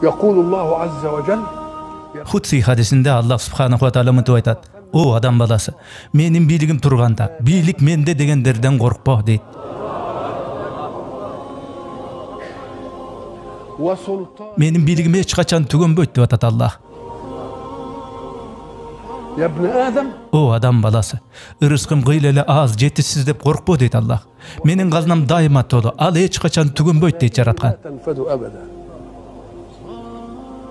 يقول الله عز وجل Худси хадисінде Аллах субханаху ва тағала мынтип айтат: "О адам баласы, менин бийлигим турганда, бийлик менде дегендерден коркпо" дейт. Менин бийлигим эч качан түгөнбөйт деп атат Аллах. يا ابن آدم О адам баласы, ырыскым кыйла эле аз, жетишсиз деп коркпо дейт Аллах. Менин казынам дайыма толу, ал эч качан түгөнбөйт дейт жараткан. تنفد أبدا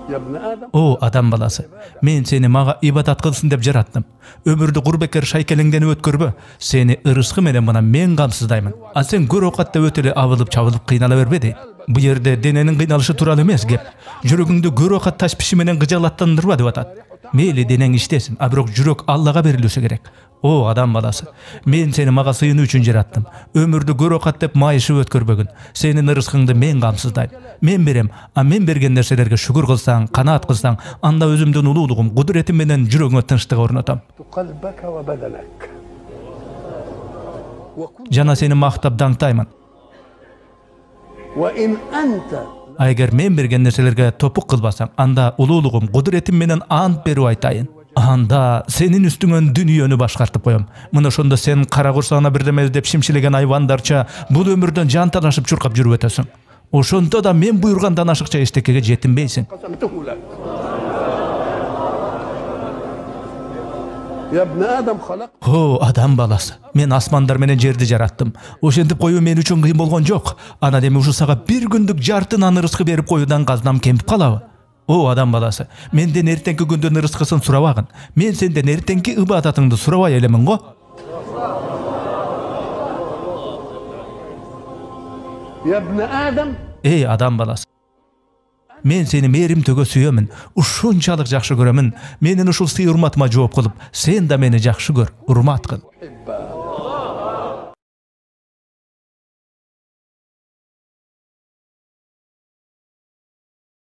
يا ابن آدم О адам баласы, мен сени мага ибадат кылсын деп жараттым. Өмүрдү курбекер шайкелеңденип өткөрбө. Сени ырыскы менен мына мен камсыздаймын. А сен көр окатта өтө эле абылып чабылып кыйнала бербе дейт. Бу жерде дененин кыйналышы тууралуу эмес кеп. Жүрөгүңдү көр окат таш пиши менен кыжалаттандырба деп атат. Мейли денең иштесин, а бирок жүрөк Аллага берилүүсү керек. О адам баласы, мен сени мага сыйынуу үчүн жараттым. Өмүрдү көр окат деп майышып өткөрбөгүн. Сенин ырыскыңды мен камсыздайм. Мен берем, а мен берген нерселерге шүгүр кылсаң, канаат кылсаң, анда өзүмдүн улуулугум, кудуретим менен жүрөгүңө тынчтык орнотом. قلبك وبدنك Жана сени мактап даңктаймын. وإن أنت А эгер мен берген нерселерге топук кылбасаң, анда улуулугум, кудуретим менен ант берип айтайын. Анда сенин үстүңөн дүнүйөнү башкартып коем. Мына ошондо сен кара курсагына бирдеме деп шимшилеген айвандарча бул өмүрдөн жан талашып чуркап жүрүп өтөсүң. Ошондо да мен буйругандан ашыкча эчтекеге жетинбейсиң. قسمته لك يا ابن آدم خلق О адам баласы, мен асмандар менен жерди жараттым. Ошентип коюу мен үчүн кыйын болгон жок. Ана деме ушу сага бир күндүк жартынан ырыскы берип коюудан казнам кемип калабы? О адам баласы, менден эртеңки күндүн ырыскысын сурабагын. Мен сенден эртеңки ыбадатыңды сурабай элемин го. يا ابن آدم Эй адам баласы, мен сени мээримтөгө сүйөмүн, ушунчалык жакшы көрөмүн. Менин ушул сый урматыма жооп кылып, сен да мени жакшы көр, урмат кыл.